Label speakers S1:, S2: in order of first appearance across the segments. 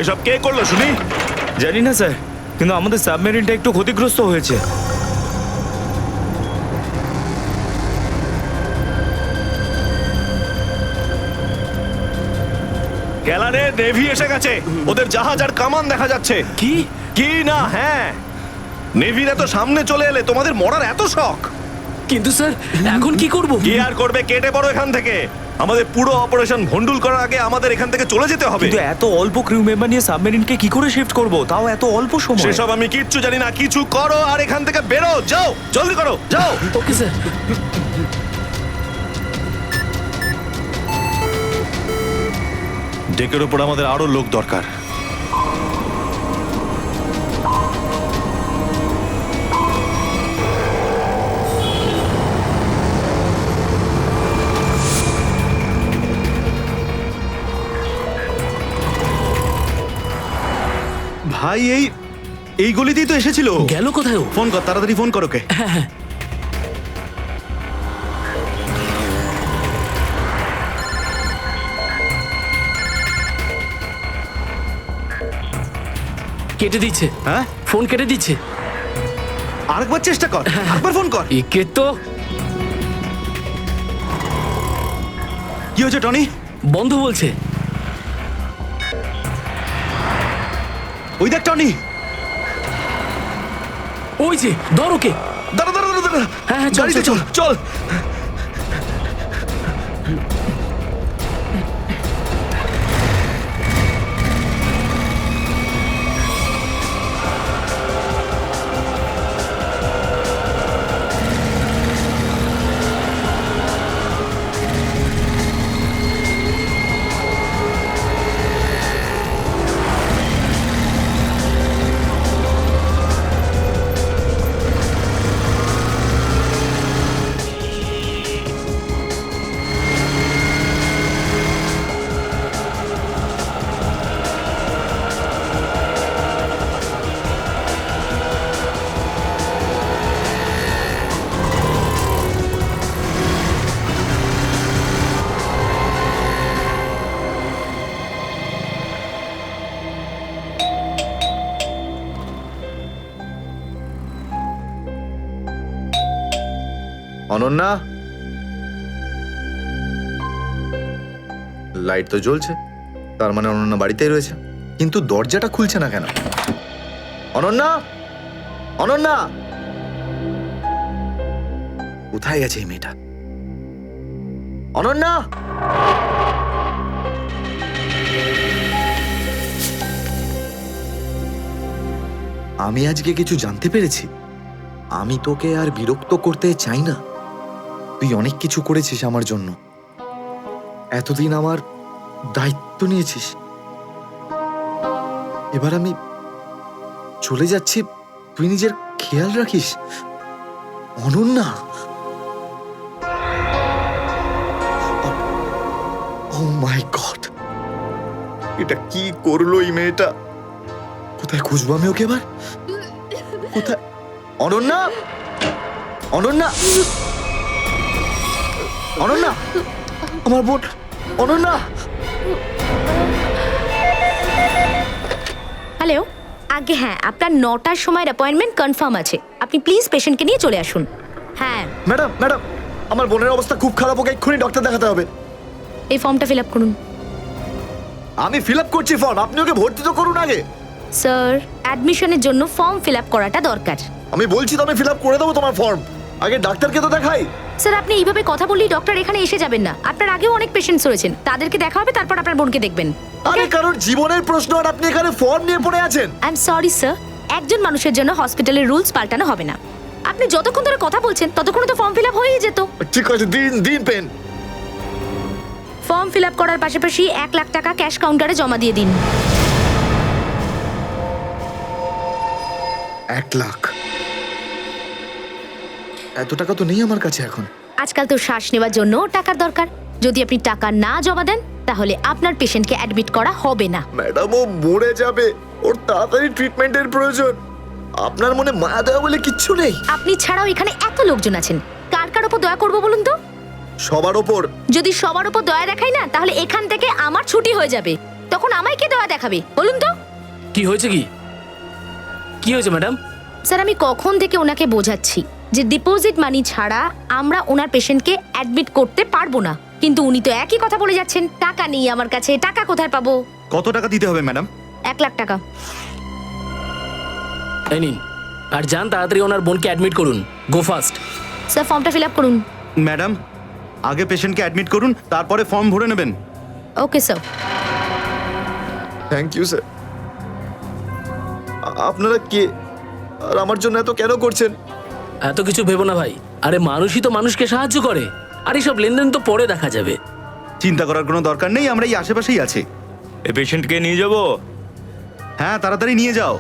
S1: এসব কে করলো শুনি?
S2: জানি না স্যার, কিন্তু আমাদের সাবমেরিনটা একটু ক্ষতিগ্রস্ত হয়েছে।
S1: গ্যালারে নেভি এসে গেছে, ওদের জাহাজ আর কামান দেখা যাচ্ছে।
S3: কি?
S1: কি না? হ্যাঁ, নেভির এত সামনে চলে এলে তোমাদের মরার এত শখ।
S3: কিন্তু স্যার এখন কি করব?
S1: কি আর করবে, কেটে পড়ো এখান থেকে। আমাদের পুরো অপারেশন ভন্ডুল করার আগে আমাদের এখান থেকে চলে যেতে হবে।
S2: কিন্তু এত অল্প ক্রিউ মেম্বার নিয়ে সাবমেরিনকে কি করে শিফট করব, তাও এত অল্প সময়?
S1: সেসব আমি কিচ্ছু জানি না, কিছু করো আর এখান থেকে বেরো, যাও, জলদি করো, যাও।
S3: Okay sir.
S1: ডেকের উপর আমাদের আরো লোক দরকার।
S4: ভাই এই গলিতেই তো এসেছিল।
S3: গেল কোথায় ও?
S4: ফোন কর, তাড়াতাড়ি ফোন কর ওকে।
S3: কেটে দিচ্ছে।
S4: হ্যাঁ,
S3: ফোন কেটে দিচ্ছে।
S4: আরেকবার চেষ্টা কর, আরেকবার ফোন কর।
S3: একে তো
S4: কি হয়েছে টনি?
S3: বন্ধ বলছে।
S4: ওই দেখ টনি।
S3: ওই যে ধর ওকে।
S4: দাঁড়া দাঁড়া দাঁড়া দাঁড়া।
S3: হ্যাঁ, হ্যাঁ, চল,
S4: গাড়িতে
S3: চল,
S4: চল চল।
S5: অনন্যা, লাইট তো জ্বলছে, তার মানে অনন্যা বাড়িতেই রয়েছে, কিন্তু দরজাটা খুলছে না কেন? অনন্যা, অনন্যা, কোথায় গেছে এই মেয়েটা? অনন্যা, আমি আজকে কিছু জানতে পেরেছি। আমি তোকে আর বিরক্ত করতে চাই না। তুই অনেক কিছু করেছিস আমার জন্য, এতদিন আমার দায়িত্ব নিয়েছিস। এবার আমি চলে যাচ্ছি, তুই নিজের খেয়াল রাখিস। অনন্যা, ও মাই গড, এটা কি করলো এই মেয়েটা? কোথায় খুঁজবো আমি ওকে এবার? কোথায়? অনন্যা, অনন্যা, অনন্যা, আমার বোন অনন্যা।
S6: হ্যালো, আগে হ্যাঁ, আপনার 9টার সময় অ্যাপয়েন্টমেন্ট কনফার্ম আছে। আপনি প্লিজ পেশেন্টকে নিয়ে চলে আসুন। হ্যাঁ
S5: ম্যাডাম, ম্যাডাম, আমার বোনের অবস্থা খুব খারাপ, ওকে এক্ষুনি ডক্টর দেখাতে হবে।
S6: এই ফর্মটা ফিল আপ করুন।
S5: আমি ফিল আপ করছি ফর্ম, আপনি ওকে ভর্তি তো করুন আগে।
S6: স্যার, অ্যাডমিশনের জন্য ফর্ম ফিল আপ করাটা দরকার।
S5: আমি বলছি তো আমি ফিল আপ করে দেবো তোমার ফর্ম, আগে ডাক্তারকে তো দেখাই।
S6: স্যার, আপনি এইভাবে কথা বললেই ডক্টর এখানে এসে যাবেন না। আপনার আগেও অনেক পেশেন্টস রয়েছেন, তাদেরকে দেখা হবে, তারপর আপনার বোনকে দেখবেন।
S5: আরে কারোর জীবনের প্রশ্ন আর আপনি এখানে ফর্ম নিয়ে পড়ে আছেন।
S6: আই এম সরি স্যার, একজন মানুষের জন্য হসপিটালের রুলস পাল্টানো হবে না। আপনি যতক্ষণ ধরে কথা বলছেন ততক্ষণ তো ফর্ম ফিল আপ হয়েই যেত।
S5: ঠিক আছে, দিন দিন পেন।
S6: ফর্ম ফিল আপ করার পাশাপাশি 1 লাখ টাকা ক্যাশ কাউন্টারে জমা দিয়ে দিন।
S5: 1 লাখ? এত টাকা তো নেই আমার কাছে এখন।
S6: আজকাল তো শ্বাস নেওয়ার জন্য টাকার দরকার। যদি আপনি টাকা না জমা দেন তাহলে আপনার পেশেন্টকে অ্যাডমিট করা হবে না।
S5: ম্যাডাম, ও মরে যাবে, ওর তাড়াতাড়ি ট্রিটমেন্টের প্রয়োজন। আপনার মনে মায়া দয়া বলে কিচ্ছু নেই?
S6: আপনি ছাড়াও এখানে এত লোকজন আছেন, কার কার উপর দয়া করবো বলুন তো?
S5: সবার ওপর।
S6: যদি সবার উপর দয়া দেখাই না, তাহলে এখান থেকে আমার ছুটি হয়ে যাবে। তখন আমায় কে দয়া দেখাবে বলুন তো?
S3: কি হয়েছে কি হয়েছে ম্যাডাম?
S6: স্যার, আমি কখন থেকে ওনাকে বোঝাচ্ছি যে ডিপোজিট মানি ছাড়া আমরা ওনার পেশেন্টকে অ্যাডমিট করতে পারবো না, কিন্তু উনি তো একই কথা বলে যাচ্ছেন, টাকা নেই আমার কাছে, টাকা কোথায় পাবো?
S4: কত টাকা দিতে হবে ম্যাডাম?
S6: 1 লাখ টাকা।
S3: এই নিন, আর যান তাড়াতাড়ি ওনার বোনকে অ্যাডমিট করুন। Go fast.
S6: স্যার, ফর্মটা ফিল আপ করুন।
S4: ম্যাডাম, আগে পেশেন্টকে অ্যাডমিট করুন, তারপরে ফর্ম ভরে নেবেন।
S6: Okay sir.
S5: Thank you sir. আপনারা কে আর আমার জন্য এত কেন করছেন?
S3: এত কিছু ভেবো না ভাই, আরে মানুষই তো মানুষকে সাহায্য করে, আর এইসব লেনদেন তো পরে দেখা যাবে।
S4: চিন্তা করার কোনো দরকার নেই, আমরা এই আশেপাশেই আছি।
S1: এই পেশেন্টকে নিয়ে যাবো।
S4: হ্যাঁ, তাড়াতাড়ি নিয়ে যাও।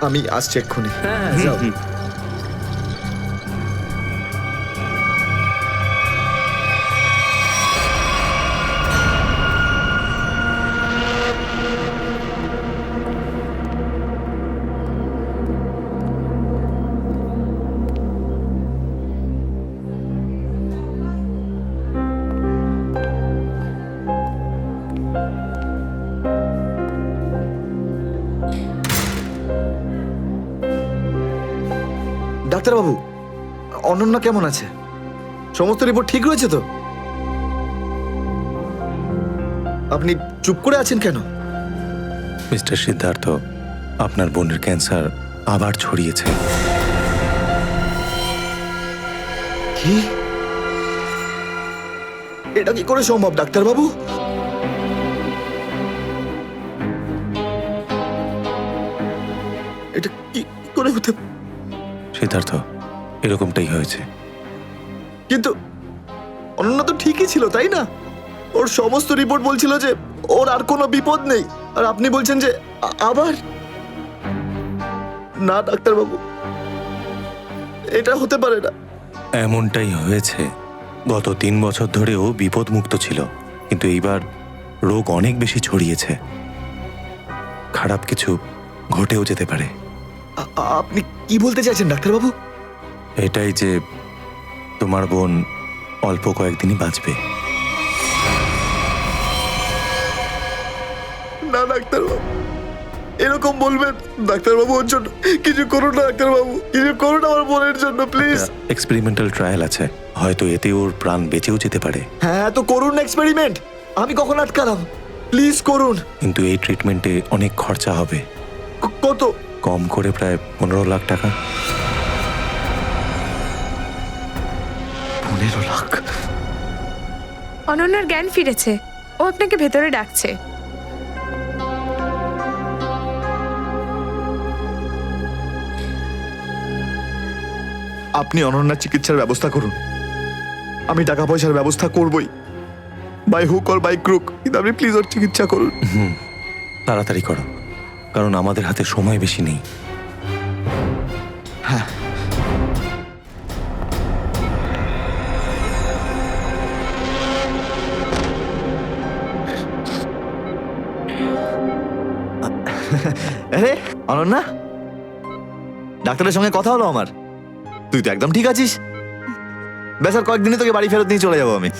S5: আমি আসছি এক্ষুনি।
S3: হ্যাঁ যাও।
S5: ডাক্তারবাবু, অনন্যা কেমন আছে? সমস্ত রিপোর্ট ঠিক রয়েছে তো? আপনি চুপ করে আছেন কেন?
S7: মিস্টার সিদ্ধার্থ, আপনার বোনের ক্যান্সার আবার ছড়িয়েছে।
S5: কি? এটা কি করে সম্ভব ডাক্তারবাবু? এটা কি করে হতে?
S7: সিদ্ধার্থ, এরকমটাই হয়েছে।
S5: কিন্তু অনন্যা তো ঠিকই ছিল, তাই না? ওর সমস্ত রিপোর্ট বলছিল যে ওর আর কোনো বিপদ নেই, আর আপনি বলছেন যে আবার? না ডাক্তারবাবু, এটা হতে পারে না।
S7: এমনটাই হয়েছে। গত 3 বছর ধরেও বিপদমুক্ত ছিল, কিন্তু এইবার রোগ অনেক বেশি ছড়িয়েছে। খারাপ কিছু ঘটেও যেতে পারে।
S5: আপনি কি বলতে চাইছেন ডাক্তারবাবু?
S7: এটাই যে তোমার বোন অল্প কয়েকদিনই বাঁচবে।
S5: না ডাক্তারবাবু, এরকম বলবেন? ডাক্তারবাবু, ওর জন্য কিছু করুন না ডাক্তারবাবু, কিছু করুন আমার বোনের জন্য প্লিজ।
S7: এক্সপেরিমেন্টাল ট্রায়াল আছে, হয়তো এতে ওর প্রাণ বেঁচেও যেতে পারে।
S5: হ্যাঁ, তো করুন না এক্সপেরিমেন্ট, আমি কখন আটকালাম? প্লিজ করুন।
S7: কিন্তু এই ট্রিটমেন্টে অনেক খরচা হবে।
S5: কত?
S7: কম করে প্রায় 15 লাখ টাকা।
S5: 15 লাখ?
S8: অনন্যার জ্ঞান ফিরেছে, ও আপনাকে ভেতরে ডাকছে।
S5: আপনি অনন্যার চিকিৎসার ব্যবস্থা করুন, আমি টাকা পয়সার ব্যবস্থা করবই, by hook or by crook, কিন্তু আপনি প্লিজ ওর চিকিৎসা করুন।
S7: তাড়াতাড়ি করো, কারণ আমাদের হাতে সময় বেশি নেই।
S5: হ্যাঁ। আরে অনন্যা, ডাক্তারের সঙ্গে কথা হলো আমার, তুই তো একদম ঠিক আছিস। বেশ, আর কয়েকদিনে তোকে বাড়ি ফেরত নিয়ে চলে যাবো আমি।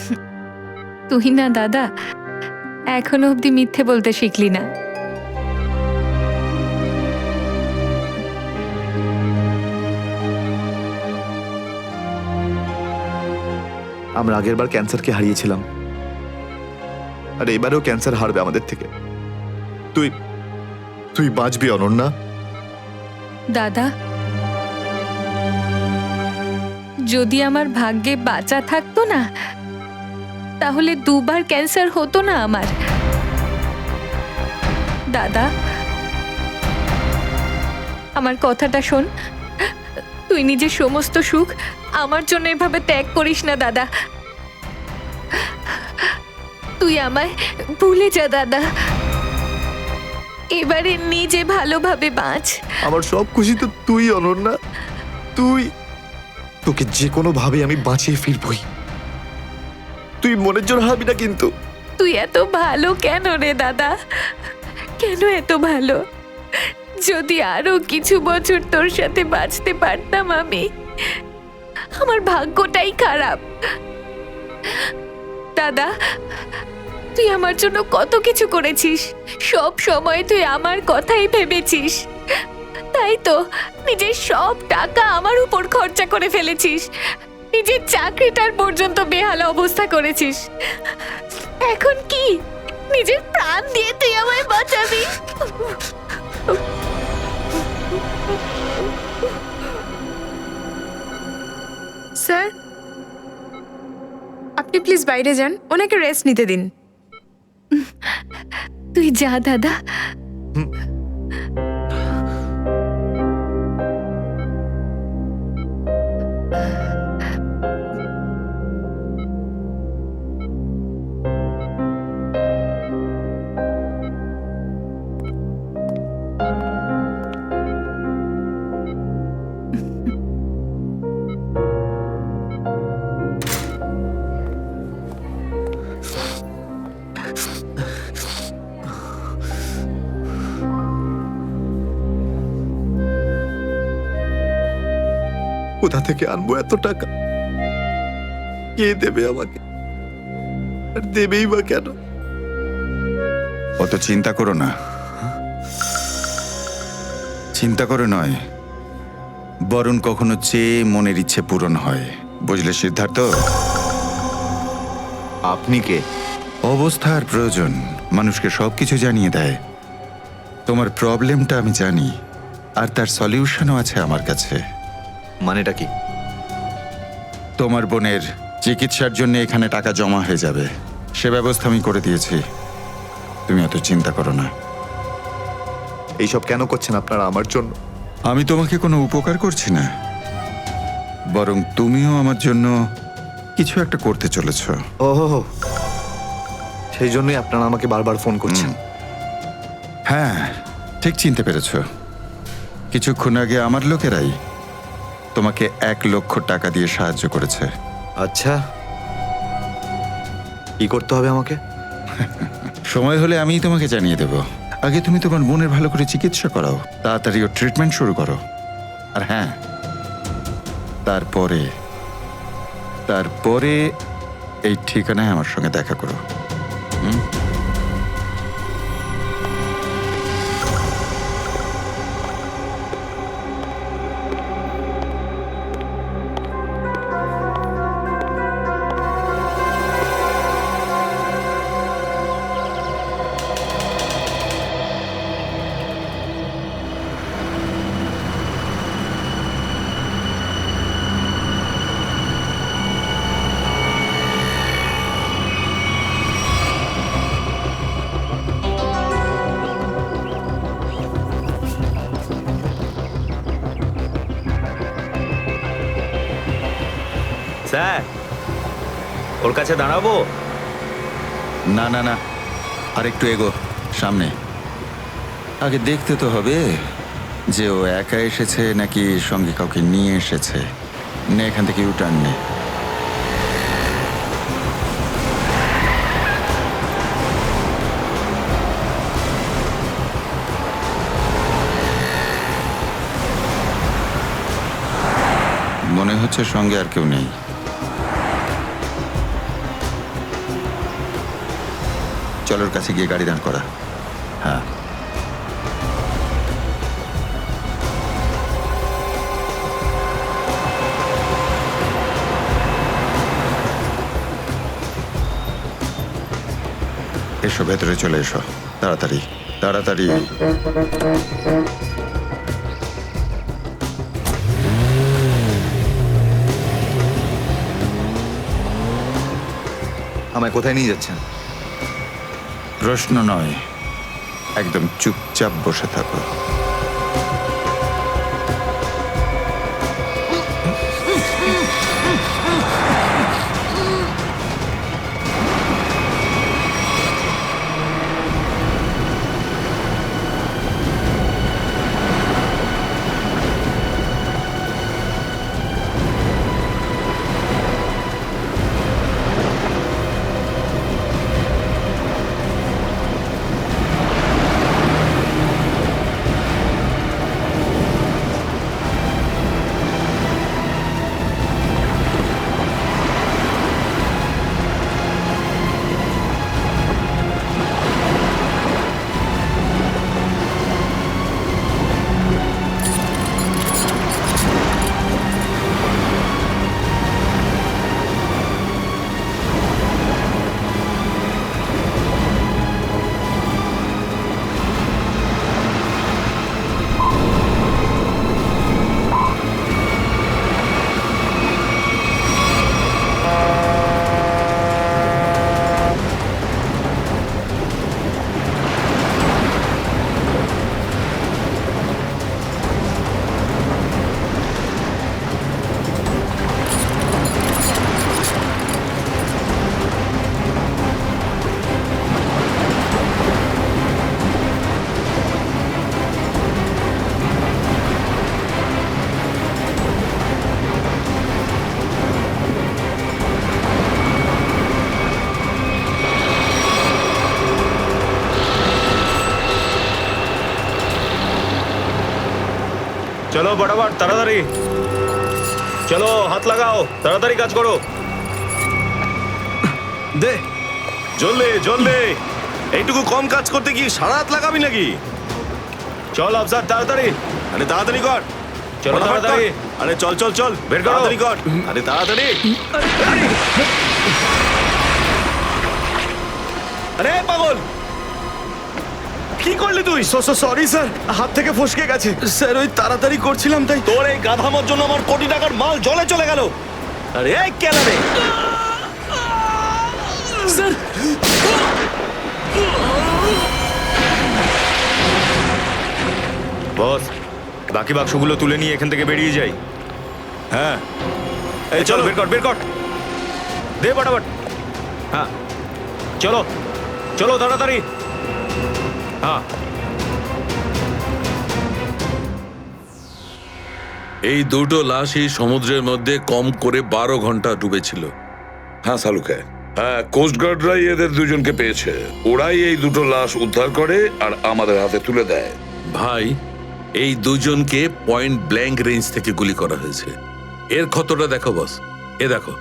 S8: তুই না দাদা, এখনো অব্দি মিথ্যে বলতে শিখলি না।
S5: আমরা আগের বার ক্যান্সারকে হারিয়েছিলাম, আর এবারেও ক্যান্সার হারবে আমাদের থেকে। তুই তুই বাঁচবি অনন্যা।
S8: দাদা, যদি আমার ভাগ্যে বাঁচা থাকতো না, তাহলে 2 বার ক্যান্সার হতো না আমার। দাদা, আমার কথাটা শোন, তুই নিজের সমস্ত সুখ আমার জন্য এভাবে ত্যাগ করিস না দাদা। তুই আমায় ভুলে যা দাদা, এবারে নিজে ভালোভাবে বাঁচ।
S5: আমার সব খুশি তো তুই অনন্যা, তুই। তোকে যে কোনো ভাবে আমি বাঁচিয়ে ফিরবই, তুই মনের জোর হারাবি না কিন্তু।
S8: তুই এত ভালো কেন রে দাদা, কেন এত ভালো? যদি আরো কিছু বছর তোর সাথে বাঁচতে পারতাম আমি, আমার ভাগ্যটাই খারাপ। দাদা, তুই আমার জন্য কত কিছু করেছিস, সব সময় তুই আমার কথাই ভেবেছিস, তাই তো নিজের সব টাকা আমার উপর খরচা করে ফেলেছিস, নিজের চাকরিটার পর্যন্ত বেহাল অবস্থা করেছিস। এখন কি নিজের প্রাণ দিয়ে তুই আমায় বাঁচাবি?
S9: স্যার, আপনি প্লিজ বাইরে যান, ওনাকে রেস্ট নিতে দিন।
S8: তুই যা দাদা।
S5: কোথা থেকে আনবো এত টাকা? কে দেবে আমাকে? আর দেবেই বা কেন?
S10: অত চিন্তা করো না। চিন্তা করে নয়, বরং কখনো চেয়ে মনের ইচ্ছে পূরণ হয়, বুঝলে সিদ্ধার্থ?
S5: আপনি কে?
S10: অবস্থার প্রয়োজন মানুষকে সবকিছু জানিয়ে দেয়। তোমার প্রবলেমটা আমি জানি, আর তার সলিউশনও আছে আমার কাছে।
S5: মানেটা কি?
S10: তোমার বোনের চিকিৎসার জন্য এখানে টাকা জমা হয়ে যাবে, সে ব্যবস্থা আমি করে দিয়েছি। তুমি অত চিন্তা করো না।
S5: এইসব কেন করছেন আপনারা আমার জন্য?
S10: আমি তোমাকে কোনো উপকার করছি না, বরং তুমিও আমার জন্য কিছু একটা করতে চলেছ।
S5: ওহো, সেই জন্যই আপনারা আমাকে বারবার ফোন করছেন।
S10: হ্যাঁ, ঠিক চিনতে পেরেছ। কিছুক্ষণ আগে আমার লোকেরাই তোমাকে 1 লক্ষ টাকা দিয়ে সাহায্য করেছে।
S5: আচ্ছা, কি করতে হবে আমাকে?
S10: সময় হলে আমিই তোমাকে জানিয়ে দেব। আগে তুমি তোমার বোনের ভালো করে চিকিৎসা করাও, তাড়াতাড়ি ওর ট্রিটমেন্ট শুরু করো। আর হ্যাঁ, তারপরে এই ঠিকানায় আমার সঙ্গে দেখা করো।
S2: স্যার, ওর কাছে দাঁড়াবো?
S10: না না না, আর একটু এগো সামনে। আগে দেখতে তো হবে যে ও একা এসেছে নাকি সঙ্গে কাউকে নিয়ে এসেছে। নে, এখান থেকে ইউটার্ন নে। মনে হচ্ছে সঙ্গে আর কেউ নেই। চলো ওর কাছে গিয়ে গাড়ি দাঁড় করা। হ্যাঁ, এসো, ভেতরে চলে এসো, তাড়াতাড়ি তাড়াতাড়ি।
S5: আমায় কোথায় নিয়ে যাচ্ছেন?
S10: প্রশ্ন নয়, একদম চুপচাপ বসে থাকো।
S2: চলো বরাবর তাড়াতাড়ি চলো, হাত লাগাও, তাড়াতাড়ি কাজ করো।
S1: দে, জলদি জলদি। এইটুকু কম কাজ করতে কি সারা রাত লাগাবি নাকি?
S2: চল আফসার, তাড়াতাড়ি।
S1: আরে তাড়াতাড়ি কর।
S2: চলো
S1: ফটাফট
S2: তাড়াতাড়ি।
S1: কর। আরে চল চল চল,
S2: বের করো।
S1: তাড়াতাড়ি কর। আরে তাড়াতাড়ি। আরে পাগল, কি করলি তুই?
S4: সরি স্যার, হাত থেকে ফসকে গেছে স্যার, ওই তাড়াতাড়ি করছিলাম তাই।
S1: তোর এই গাধামোর জন্য আমার কোটি টাকার মাল জলে চলে গেল। আরে এই কেলারে,
S3: স্যার
S2: বস, বাকি বাক্সগুলো তুলে নিয়ে এখান থেকে বেরিয়ে যাই।
S1: হ্যাঁ
S2: এই চলো, বের কর বের কর, দে ফটাফট। হ্যাঁ চলো চলো তাড়াতাড়ি। হ্যাঁ
S11: এই দুটো লাশই সমুদ্রের মধ্যে কম করে 12 ঘন্টা ডুবেছিল।
S12: হ্যাঁ সালুকে, হ্যাঁ কোস্টগার্ডরাই এদের দুজনকে পেয়েছে। ওরাই এই দুটো লাশ উদ্ধার করে আর আমাদের হাতে তুলে দেয়।
S11: ভাই, এই দুজনকে পয়েন্ট ব্ল্যাঙ্ক রেঞ্জ থেকে গুলি করা হয়েছে। এর ক্ষতটা দেখো বস, এ দেখো।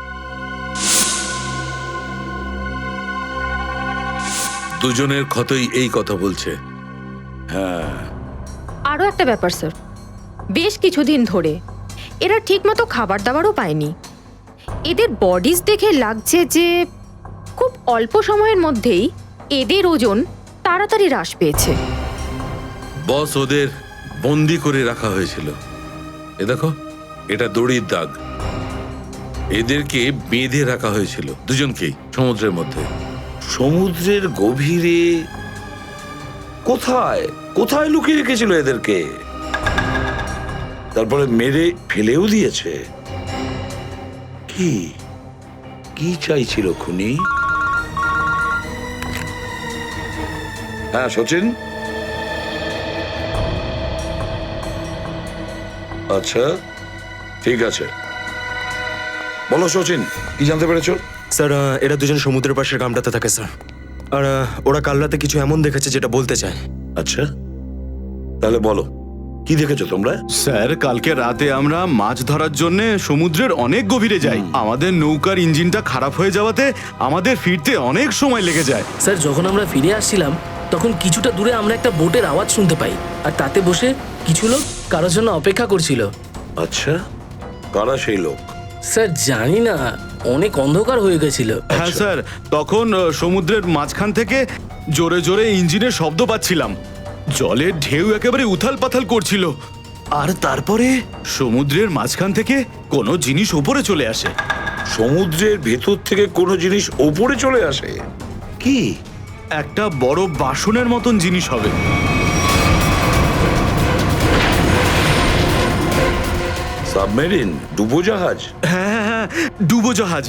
S11: দুজনের ক্ষতই এই কথা বলছে।
S12: হ্যাঁ,
S8: আরও একটা ব্যাপার স্যার, বেশ কিছুদিন ধরে এরা ঠিকমতো খাবার দাবারও পায়নি। এদের বডিজ দেখে লাগছে যে খুব অল্প সময়ের মধ্যেই এদের ওজন তাড়াতাড়ি হ্রাস পেয়েছে।
S11: বস, ওদের বন্দি করে রাখা হয়েছিল। এ দেখো, এটা দড়ির দাগ। এদেরকে বেঁধে রাখা হয়েছিল দুজনকেই সমুদ্রের মধ্যে।
S12: সমুদ্রের গভীরে কোথায় কোথায় লুকিয়ে রেখেছিল এদেরকে? তারপরে মেরে ফেলেও দিয়েছে। কি কি চাইছিল খুনি? হ্যাঁ সচিন, আচ্ছা ঠিক আছে, বলো সচিন, কি জানতে পেরেছো?
S2: স্যার, এরা দুজন সমুদ্রের পাশের গ্রামটাতে থাকে স্যার। আর ওরা কাল রাতে কিছু এমন দেখেছে যেটা বলতে চায়।
S12: আচ্ছা, তাহলে বলো কি দেখেছো তোমরা?
S4: স্যার, কালকে রাতে আমরা মাছ ধরার জন্য সমুদ্রের অনেক গভীরে যাই। আমাদের নৌকার ইঞ্জিনটা খারাপ হয়ে যাওয়াতে আমাদের ফিরতে অনেক সময় লেগে যায়।
S3: স্যার, যখন আমরা ফিরে আসছিলাম তখন কিছুটা দূরে আমরা একটা বোটের আওয়াজ শুনতে পাই, আর তাতে বসে কিছু লোক কারোর জন্য অপেক্ষা করছিল।
S12: আচ্ছা, কারা সেই লোক?
S3: স্যার জানি না, অনেক অন্ধকার হয়ে গেছিল।
S4: হ্যাঁ স্যার, তখন সমুদ্রের মাঝখান থেকে জোরে জোরে ইঞ্জিনের শব্দ পাচ্ছিলাম। জলের ঢেউ একেবারে উথাল পাথাল করছিল। আর তারপরে সমুদ্রের মাঝখান থেকে কোনো জিনিস উপরে চলে আসে।
S12: সমুদ্রের ভেতর থেকে কোনো জিনিস ওপরে চলে আসে? কি?
S4: একটা বড় বাসনের মতন জিনিস হবে।
S12: সাবমেরিন, ডুবোজাহাজ?
S4: হ্যাঁ হ্যাঁ, ডুবোজাহাজ।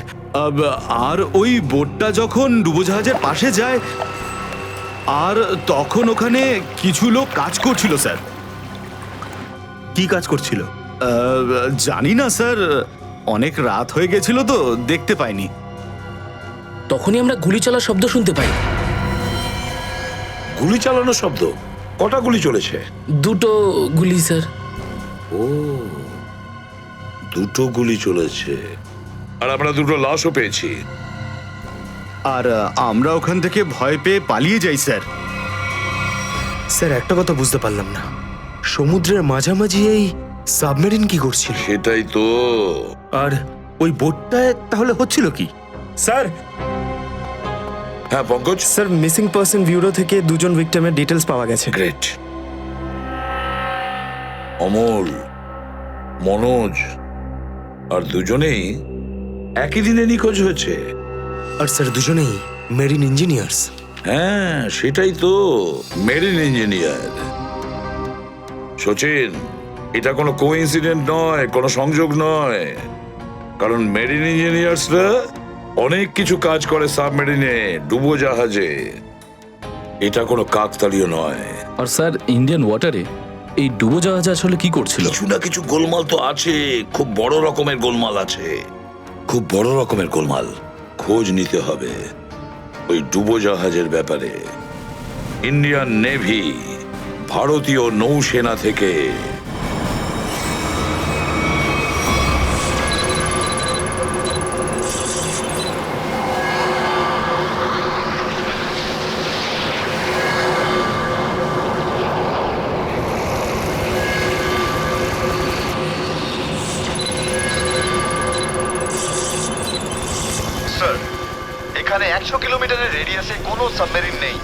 S4: আর ওই বোটটা যখন ডুবোজাহাজের পাশে যায়, আর তখন ওখানে কিছু লোক কাজ করছিল স্যার।
S2: কি কাজ করছিল?
S4: জানি না স্যার, অনেক রাত হয়ে গেছিল তো দেখতে পাইনি।
S3: তখনই আমরা গুলি চলার শব্দ শুনতে পাই।
S12: গুলি চালানোর শব্দ? কটা গুলি চলেছে?
S3: দুটো গুলি স্যার।
S12: ও, দুটো গুলি চলেছে। আর আমরা দুটো লাশও পেয়েছি।
S4: আর আমরা ওখান থেকে ভয় পেয়ে পালিয়ে যাই স্যার।
S2: স্যার, একটা কথা বুঝতে পারলাম না, সমুদ্রের মাঝামাঝি এই সাবমেরিন কি করছিল?
S12: সেটাই তো।
S2: আর ওই বোটটায় তাহলে হচ্ছিল কি? স্যার,
S12: হ্যাঁ Pankaj?
S2: Sir, missing person bureau থেকে দুজন ভিক্টিমের ডিটেলস পাওয়া গেছে।
S12: গ্রেট। অমল, মনোজ আর দুজনেই একই দিনে নিখোঁজ হয়েছে।
S2: আর স্যার, দুজনেই মেরিন ইঞ্জিনিয়ার্স।
S12: হ্যাঁ সেটাই তো, মেরিন ইঞ্জিনিয়ার। সচিন, এটা কোনো কোইন্সিডেন্ট নয়, কোনো সংযোগ নয়। কারণ মেরিন ইঞ্জিনিয়ার্সরা অনেক কিছু কাজ করে সাবমেরিনে, ডুবোজাহাজে। এটা কোনো কাকতালীয় নয়।
S13: আর স্যার, ইন্ডিয়ান ওয়াটারে এই ডুবোজাহাজ আসলে কি করছিল?
S12: কিছু না কিছু গোলমাল তো আছে, খুব বড় রকমের গোলমাল আছে, খুব বড় রকমের গোলমাল। খোঁজ নিতে হবে ওই ডুবোজাহাজের ব্যাপারে। ইন্ডিয়ান নেভি, ভারতীয় নৌসেনা থেকে
S5: 300 কিলোমিটারের রেডিয়াসে কোনো সাবমেরিন নেই।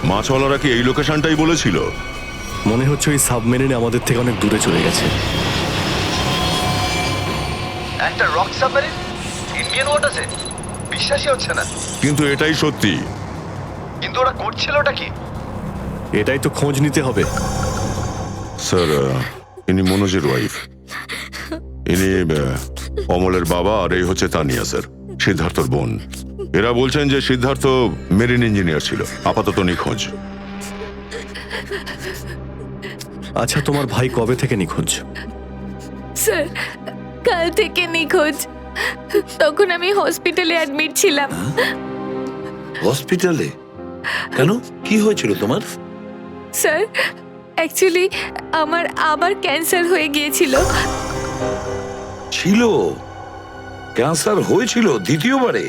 S1: মাছওয়ালারা কি এই লোকেশনটাই বলেছিল?
S7: মনে হচ্ছে ওই সাবমেরিন আমাদের থেকে অনেক দূরে চলে গেছে।
S5: একটা রক সাবমেরিন ইন্ডিয়ান ওয়াটার্সে, বিশ্বাসই হচ্ছে না।
S1: কিন্তু এটাই সত্যি।
S5: কিন্তু ওরা করছিলটা কি?
S7: এটাই তো খোঁজ নিতে হবে।
S1: স্যার, ইনি মনোজের ওয়াইফ। ইনি অমলের বাবা, আর এই হচ্ছে তানিয়া স্যার, সিদ্ধার্থর বোন। এরা বলছেন যে সিদ্ধার্থ মেরিন ইঞ্জিনিয়ার ছিল, আপাতত নিখোঁজ।
S7: আচ্ছা, তোমার ভাই কবে থেকে নিখোঁজ?
S8: স্যার, কাল থেকে নিখোঁজ। তখন আমি হসপিটালে অ্যাডমিট ছিলাম।
S12: হসপিটালে? কেন, কি হয়েছিল তোমার?
S8: স্যার, অ্যাকচুয়ালি আমার আবার ক্যান্সার হয়ে গিয়েছিল।
S12: ছিল? ক্যান্সার হয়েছিল দ্বিতীয়বারে?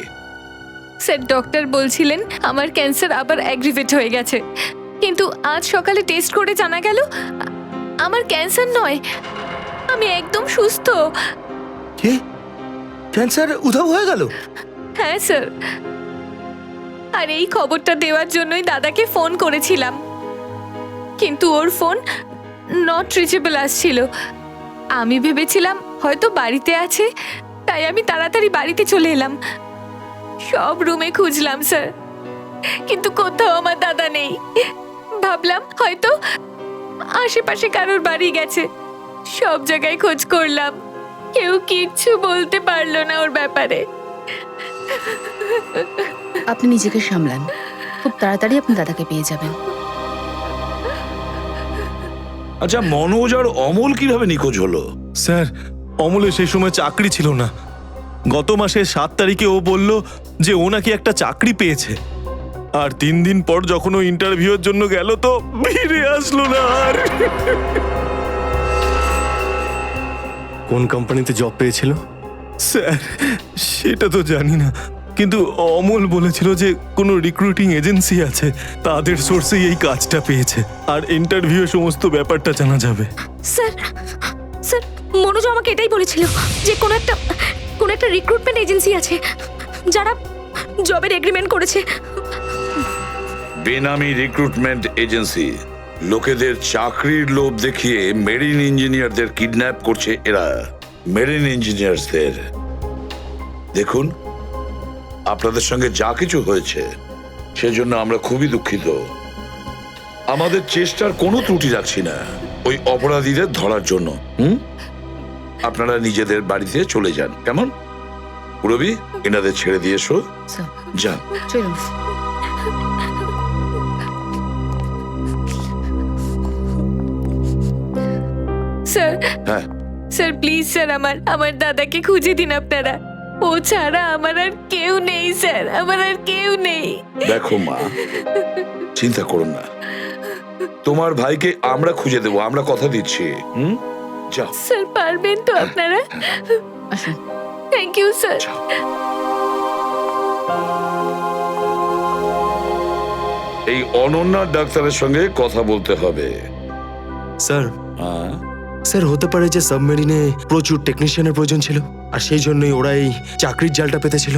S8: স্যার, ডক্টর বলছিলেন আমার ক্যান্সার আবার অ্যাগ্রিভেট হয়ে গেছে, কিন্তু আজ সকালে টেস্ট করে জানা গেল আমার ক্যান্সার নয়, আমি একদম সুস্থ।
S5: কি? ক্যান্সার উধাও হয়ে গেল?
S8: হ্যাঁ স্যার, আর এই খবরটা দেওয়ার জন্যই দাদাকে ফোন করেছিলাম, কিন্তু ওর ফোন নট রিচেবল আসছিল। আমি ভেবেছিলাম হয়তো বাড়িতে আছে, তাই আমি তাড়াতাড়ি বাড়িতে চলে এলাম। সব রুমে খুঁজলাম স্যার, কিন্তু কোথাও আমার দাদা নেই। ভাবলাম হয়তো আশেপাশে কারোর বাড়ি গেছে। সব জায়গায় খোঁজ করলাম, কেউ কিচ্ছু বলতে পারলো না ওর ব্যাপারে।
S14: আপনি নিজেকে সামলান, খুব তাড়াতাড়ি আপনি দাদাকে পেয়ে যাবেন।
S12: আচ্ছা, মনোজ আর অমল কিভাবে নিখোঁজ হলো?
S1: স্যার, অমলের সেই সময় চাকরি ছিল না। গত মাসের 7 তারিখে ও বলল যে ও নাকি একটা চাকরি পেয়েছে, আর 3 দিন পর যখন ও ইন্টারভিউর জন্য গেল তো ফিরে আসলো না আর।
S7: কোন কোম্পানিতে জব পেয়েছিল?
S1: স্যার, সেটা তো জানি না, কিন্তু অমল বলেছিল যে কোনো রিক্রুটিং এজেন্সি আছে, তাদের সোর্সেই এই কাজটা পেয়েছে, আর ইন্টারভিউ সমস্ত ব্যাপারটা জানা যাবে।
S6: স্যার, স্যার, মনোজ আমাকে এটাই বলেছিল যে কোনো একটা রিক্রুটমেন্ট এজেন্সি আছে যারা জবের এগ্রিমেন্ট করেছে।
S12: বেনামি রিক্রুটমেন্ট এজেন্সি, লোকেদের চাকরির লোভ দেখিয়ে মেরিন ইঞ্জিনিয়ারদের কিডন্যাপ করছে এরা। মেরিন ইঞ্জিনিয়ারদের দেখুন, আপনাদের সঙ্গে যা কিছু হয়েছে সেজন্য আমরা খুবই দুঃখিত। আমাদের চেষ্টার কোনো ত্রুটি রাখছি না ওই অপরাধীদের ধরার জন্য। আপনারা নিজেদের বাড়িতে চলে যান, কেমন? পুরবি, এনাদের ছেড়ে দিয়ে এসো। যান,
S14: চলুন।
S8: স্যার,
S12: হ্যাঁ
S8: স্যার প্লিজ স্যার, আমার দাদাকে খুঁজে দিন আপনারা। ও ছাড়া আমার আর কেউ নেই স্যার, আমার আর কেউ নেই।
S12: দেখো মা, চিন্তা করুন না, তোমার ভাইকে আমরা খুঁজে দেবো, আমরা কথা দিচ্ছি। যাও
S8: স্যার, পারবেন তো আপনারা?
S14: আসুন।
S8: Thank you sir.
S12: এই অনন্যা ডাক্তারের সঙ্গে কথা বলতে হবে।
S15: স্যার, স্যার হতে পারে যে সাবমেরিনে প্রচুর টেকনিশিয়ানের প্রয়োজন ছিল, আর সেই জন্যই ওরা এই চাকরির জালটা পেতেছিল।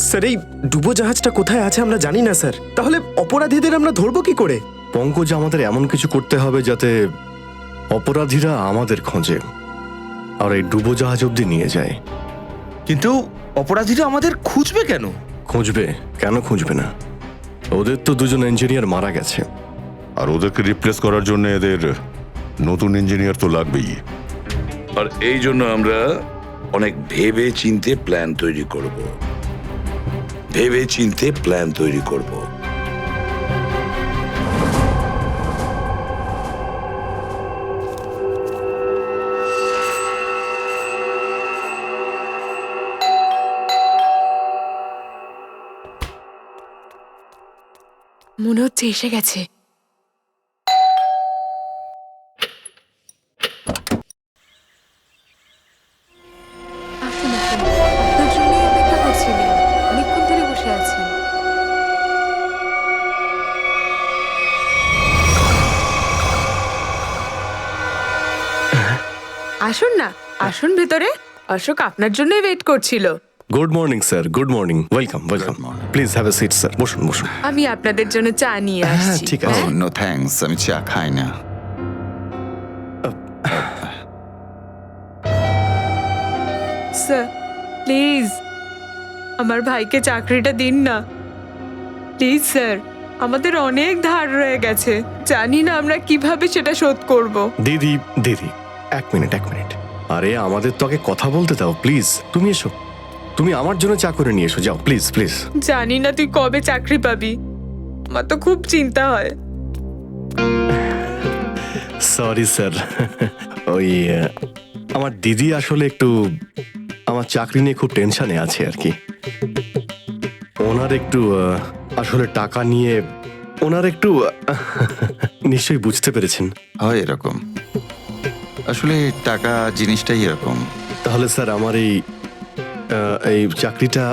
S16: স্যার, এই ডুবো জাহাজটা কোথায় আছে আমরা জানি না স্যার, তাহলে অপরাধীদের আমরা ধরবো কি করে?
S7: পঙ্কজ, আমাদের এমন কিছু করতে হবে যাতে অপরাধীরা আমাদের খোঁজে আর এই ডুবো জাহাজ অব্দি নিয়ে যায়।
S5: কিন্তু অপরাধীরা আমাদের খুঁজবে কেন?
S7: খুঁজবে কেন? খুঁজবে না? ওদের তো 2জন ইঞ্জিনিয়ার মারা গেছে,
S1: আর ওদেরকে রিপ্লেস করার জন্য এদের নতুন ইঞ্জিনিয়ার তো লাগবেই।
S12: আর এই জন্য আমরা অনেক ভেবে চিন্তে প্ল্যান তৈরি করব, ভেবে চিন্তে প্ল্যান তৈরি করব।
S9: মনে হচ্ছে এসে গেছে। আসুন আসুন, আপনার জন্যই অপেক্ষা করছিলাম, অনেকক্ষণ ধরে বসে আছেন। আসুন না, আসুন ভেতরে। অশোক আপনার জন্যই ওয়েট করছিল।
S15: Good morning sir, good morning, welcome welcome. Please have a seat sir, বসুন বসুন।
S9: আমি আপনাদের জন্য চা নিয়ে
S15: হ্যাঁ
S9: আসছি।
S15: ঠিক আছে।
S10: নো থ্যাঙ্কস, আমি চা খাই না।
S9: স্যার প্লিজ আমার ভাইকে চাকরিটা দিন না প্লিজ স্যার। আমাদের অনেক ধার রয়ে গেছে, জানি না আমরা কিভাবে সেটা শোধ করব।
S15: দিদি দিদি, এক মিনিট এক মিনিট। আরে আমাদের তো আগে কথা বলতে দাও প্লিজ। তুমি এসো, তুমি আমার জন্য চা করে নিয়ে এসো, যাও প্লিজ প্লিজ।
S9: জানি না তুই কবে চাকরি পাবি, আমার তো খুব চিন্তা হয়।
S15: সরি স্যার, ওই আমার দিদি আসলে একটু আমার চাকরি নিয়ে খুব টেনশনে আছে আর কি। ওনার একটু আসলে টাকা নিয়ে ওনার একটু নিশ্চয়ই বুঝতে পেরেছেন।
S10: হয় এরকম, আসলে টাকা জিনিসটাই এরকম।
S15: তাহলে স্যার আমার এই চাকরিটা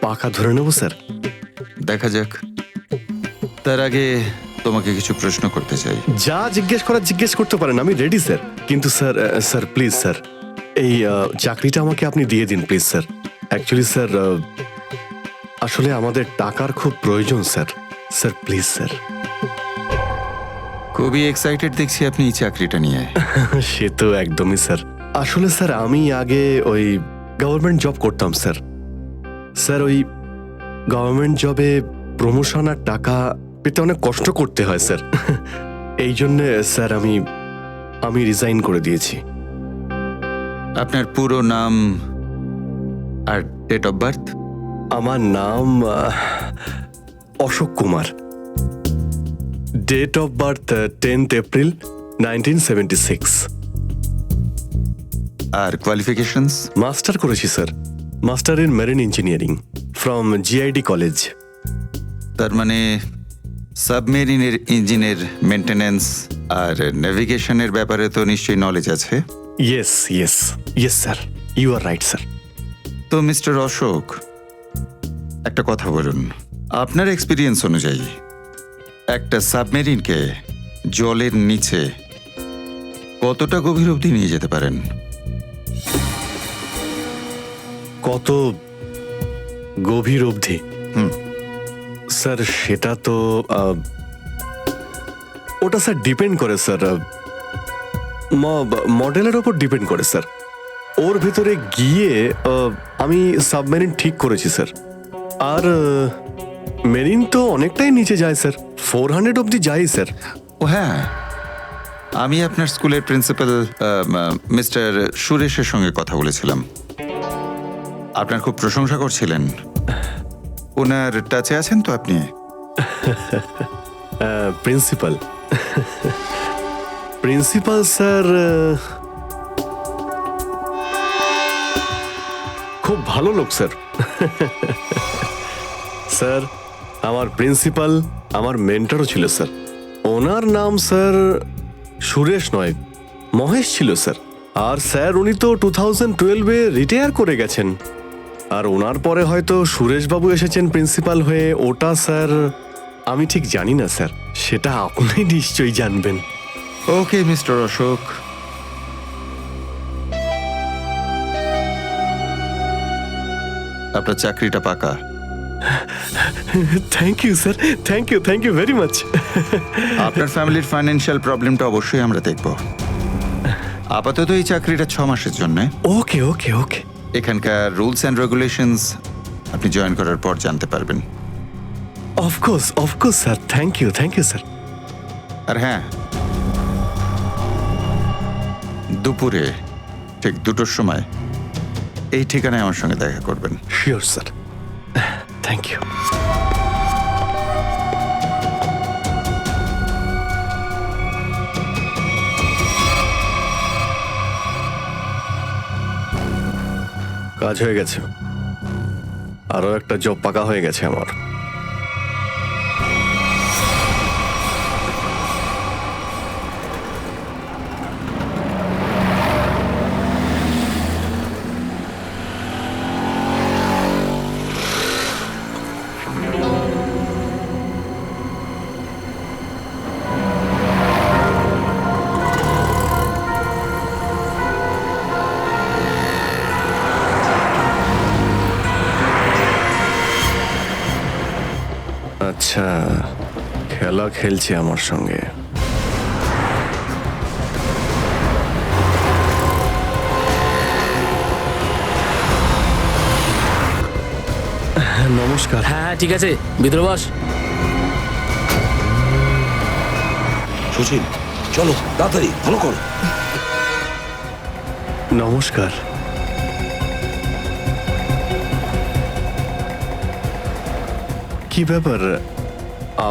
S15: পাকা ধরে নেব স্যার?
S10: দেখা যাক, তার আগে তোমাকে কিছু প্রশ্ন করতে চাই।
S15: যা জিজ্ঞেস করার জিজ্ঞেস করতে পারেন, আমি রেডি স্যার। কিন্তু স্যার স্যার প্লিজ স্যার, এই চাকরিটা আমাকে আপনি দিয়ে দিন প্লিজ স্যার। অ্যাকচুয়ালি স্যার আসলে আমাদের টাকার খুব প্রয়োজন স্যার। Sir please sir.
S10: খুবই এক্সাইটেড দেখছি আপনি এই চাকরিটা নিয়ে।
S15: সে তো একদমই স্যার। আসলে স্যার আমি আগে ওই গভর্নমেন্ট জব করতাম স্যার। স্যার ওই গভর্নমেন্ট জবে প্রমোশন আর টাকা পেতে অনেক কষ্ট করতে হয় স্যার। এই জন্য স্যার আমি রিজাইন করে দিয়েছি।
S10: আপনার পুরো নাম আর ডেট অফ বার্থ?
S15: আমার নাম Ashok Kumar. Date of birth 10th April 1976।
S10: আর কোয়ালিফিকেশনস?
S15: মাস্টার করেছি sir, master in marine engineering from GID college.
S10: তার মানে সাবমেরিনের ইঞ্জিনের মেনটেন্যান্স আর নেভিগেশনের ব্যাপারে তো নিশ্চয়ই নলেজ আছে।
S15: Yes yes yes sir, you are right sir.
S10: তো মিস্টার অশোক, একটা কথা বলুন, আপনার এক্সপিরিয়েন্স অনুযায়ী একটা সাবমেরিনকে জলের নিচে কতটা গভীর অবধি নিয়ে যেতে পারেন?
S15: কত গভীর অবধি? স্যার সেটা তো ওটা স্যার ডিপেন্ড করে স্যার, মডেলের ওপর ডিপেন্ড করে স্যার। ওর ভিতরে গিয়ে আমি সাবমেরিন ঠিক করেছি স্যার। আর মেরিন তো অনেকটাই নিচে যায় স্যার, 400 অবধি যায় স্যার।
S10: ও হ্যাঁ, আমি আপনার স্কুলের প্রিন্সিপাল মিস্টার সুরেশের সঙ্গে কথা বলেছিলাম, আপনার খুব প্রশংসা করছিলেন। ওনার টাচে আছেন তো আপনি?
S15: প্রিন্সিপাল প্রিন্সিপাল স্যার খুব ভালো লোক স্যার। স্যার আমার প্রিন্সিপাল আমার মেন্টরও ছিল স্যার। ওনার নাম স্যার সুরেশ নয়, মহেশ ছিল স্যার। আর স্যার উনি তো 2012-এ রিটায়ার করে গেছেন। আর ওনার পরে হয়তো সুরেশবাবু এসেছেন প্রিন্সিপাল হয়ে, ওটা স্যার আমি ঠিক জানি না স্যার, সেটা আপনি নিশ্চয়ই জানবেন।
S10: ওকে মিস্টার অশোক, আপনার চাকরিটা পাকা।
S15: Thank you sir, thank you very much.
S10: আপনার ফ্যামিলির ফাইন্যান্সিয়াল প্রবলেমটা অবশ্যই আমরা দেখব। আপাতত এই চাকরিটা 6 মাসের জন্য।
S15: ওকে ওকে ওকে।
S10: এখানকার রুলস অ্যান্ড রেগুলেশনস আপনি জয়েন করার পর জানতে পারবেন।
S15: Of course sir, thank you sir.
S10: আর হ্যাঁ, দুপুরে ঠিক 2টোর সময় এই ঠিকানায় আমার সঙ্গে দেখা করবেন।
S15: Sure sir, thank you. কাজ হয়ে গেছে, আরো একটা জব পাকা হয়ে গেছে আমার। আচ্ছা, খেলা খেলছে আমার সঙ্গে। হ্যাঁ, নমস্কার।
S3: হ্যাঁ ঠিক আছে, ভিতরে বস।
S12: সুশীল, চলো তাড়াতাড়ি, ফলো করো।
S15: নমস্কার। কি ব্যাপার,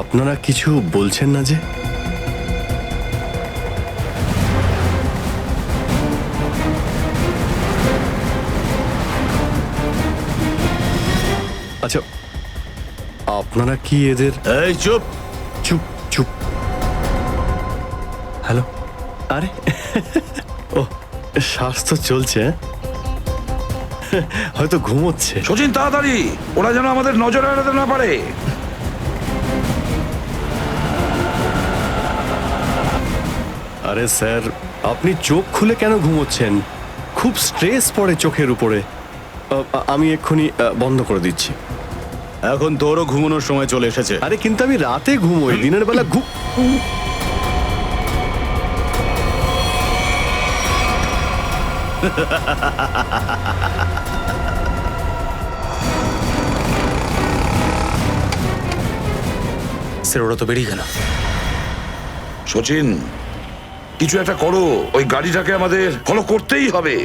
S15: আপনারা কিছু বলছেন না যে? আচ্ছা, আপনারা কি এদের...
S4: এই চুপ
S15: চুপ চুপ। হ্যালো, আরে ও, স্বাস্থ্য চলছে, হয়তো ঘুমোচ্ছে।
S12: সচিন তাড়াতাড়ি, ওরা যেন আমাদের নজর এড়াতে না পারে।
S15: আরে স্যার, আপনি চোখ খুলে কেন ঘুমোচ্ছেন? খুব স্ট্রেস পড়ে চোখের উপরে। আমি এক্ষুনি বন্ধ করে দিচ্ছি।
S4: এখন তোরও ঘুমানোর সময় চলে এসেছে।
S15: আরে কিন্তু আমি রাতে ঘুমোই, দিনের বেলা
S2: স্যার ওরা তো বেরিয়ে গেল।
S12: সচিন, কিছু একটা করো, ওই গাড়িটাকে আমাদের ফলো করতেই হবে।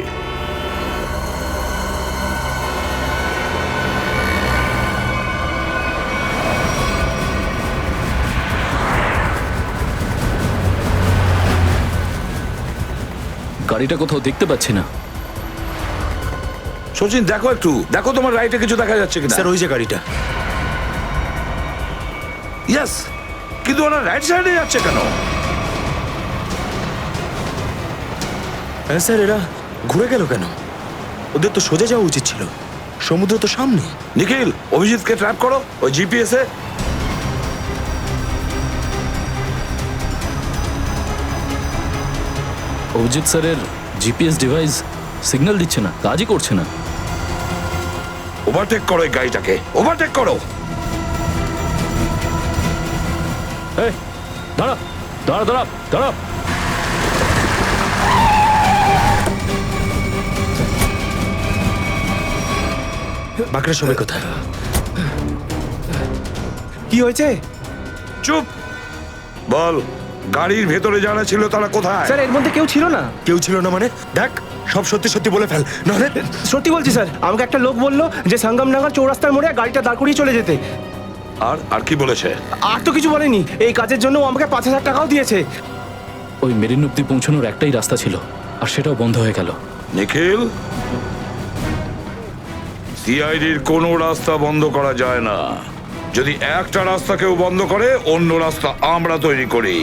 S13: গাড়িটা কোথাও দেখতে পাচ্ছি না।
S12: সচিন দেখো একটু, দেখো তোমার রাইটে কিছু দেখা যাচ্ছে কিনা।
S2: স্যার ওই যে গাড়িটা।
S12: ইয়েস, কিন্তু ওরা রাইট সাইডে যাচ্ছে কেন?
S2: হ্যাঁ স্যার, এরা ঘুরে গেল কেন? ওদের তো সোজা যাওয়া উচিত ছিল, সমুদ্র তো সামনে।
S12: নিখিল, অভিজিৎকে ট্র্যাপ করো ওই জিপিএস এ।
S13: অভিজিৎ স্যারের জিপিএস ডিভাইস সিগন্যাল দিচ্ছে না, কাজই করছে না।
S12: ওভারটেক করো এই গাড়িটাকে, ওভারটেক করো।
S13: এই দাঁড়া দাঁড়া দাঁড়া দাঁড়া।
S2: বাকিরা সবাই কোথায়?
S16: কি হয়েছে?
S12: চুপ, বল গাড়ির ভেতরে যারা ছিল তারা কোথায়?
S16: স্যার এর মধ্যে কেউ ছিল না।
S2: কেউ ছিল না মানে? দেখ, সব সত্যি সত্যি বলে ফেল, নাহলে।
S16: সত্যি বলছি স্যার, আমাকে একটা লোক বললো যে সঙ্গমনগর চৌরাস্তার মোড়ে গাড়িটা দাঁড় করিয়ে চলে যেতে।
S12: আর কি বলেছে?
S16: আর তো কিছু বলেনি। এই কাজের জন্য ও আমাকে 5,000 টাকাও দিয়েছে।
S13: ওই মেরিন অব্দি পৌঁছানোর একটাই রাস্তা ছিল, আর সেটাও বন্ধ হয়ে গেল।
S12: নিখিল, সিআইডির কোনো রাস্তা বন্ধ করা যায় না। যদি একটা রাস্তা কেউ বন্ধ করে, অন্য রাস্তা আমরা তৈরি করি।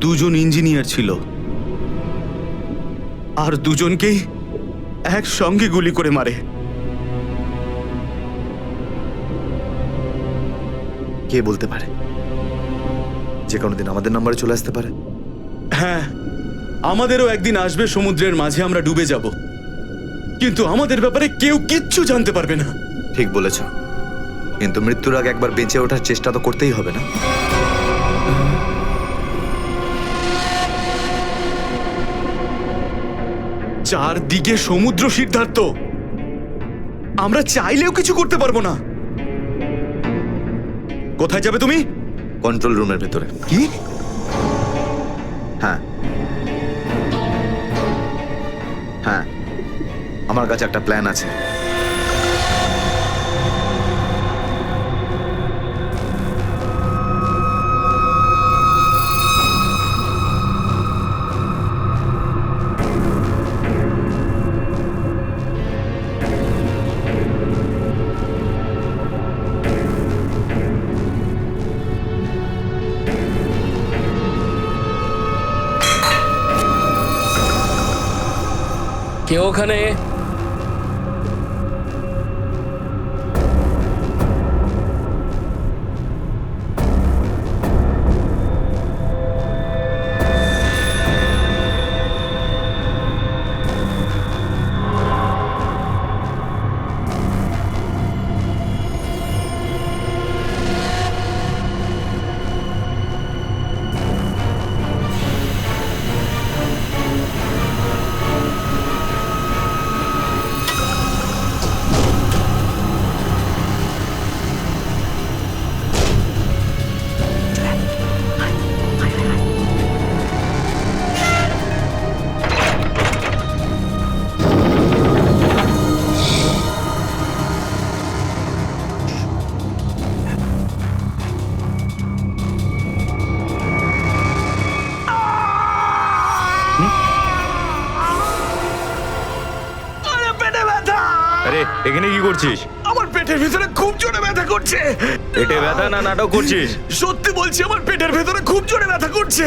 S4: দুজন ইঞ্জিনিয়ার ছিল, আর দুজনকেই একসঙ্গে গুলি করে মারে।
S5: কে বলতে পারে? যে কোনো দিন আমাদের নাম্বারে চলে আসতে পারে।
S4: হ্যাঁ, আমাদেরও একদিন আসবে, সমুদ্রের মাঝে আমরা ডুবে যাব, কিন্তু আমাদের ব্যাপারে কেউ কিচ্ছু জানতে পারবে না।
S5: ঠিক বলেছ, কিন্তু মৃত্যুর আগে একবার বেঁচে ওঠার চেষ্টা তো করতেই হবে না?
S4: চারদিকে সমুদ্র, সিদ্ধার্থ, আমরা চাইলেও কিছু করতে পারবো না। কোথায় যাবে তুমি?
S5: কন্ট্রোল রুমের ভেতরে।
S4: কি?
S5: হ্যাঁ হ্যাঁ, আমার কাছে একটা প্ল্যান আছে।
S3: কে ওখানে?
S2: আরে এখানে কি করছিস?
S4: আমার পেটের ভেতরে খুব জোরে ব্যথা করছে।
S2: পেটে ব্যথা না নাটক করছিস?
S4: সত্যি বলছি, আমার পেটের ভেতরে খুব জোরে ব্যথা করছে।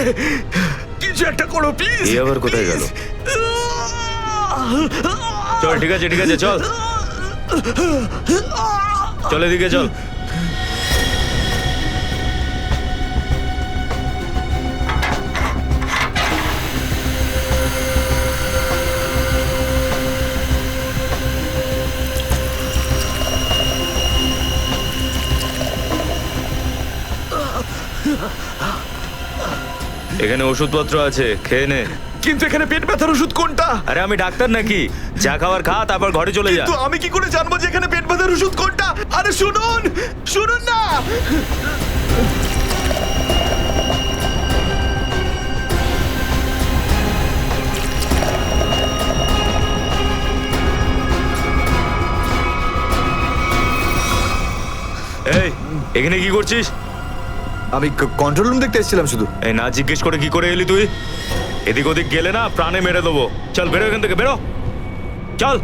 S4: কিছু একটা করো প্লিজ।
S2: এই আবার কোথায় গেল? চল ঠিক আছে চল চল এদিকে চল। এখানে ওষুধপত্র আছে, খেয়ে নে।
S4: কিন্তু এখানে পেট ব্যথার ওষুধ কোনটা?
S2: আরে আমি ডাক্তার নাকি? যা খাবার খা, তারপর ঘরে চলে যা।
S4: কিন্তু আমি কি করে জানবো যে এখানে পেট ব্যথার ওষুধ কোনটা? আরে শুনুন না।
S2: এই এখানে কি করছিস?
S5: আমি কন্ট্রোল রুম দেখতে এসেছিলাম শুধু।
S2: এই না জিজ্ঞেস করে কি করে এলি তুই? এদিক ওদিক গেলে না প্রাণে মেরে দেবো। চল বেরো এখান থেকে, বেরো চল।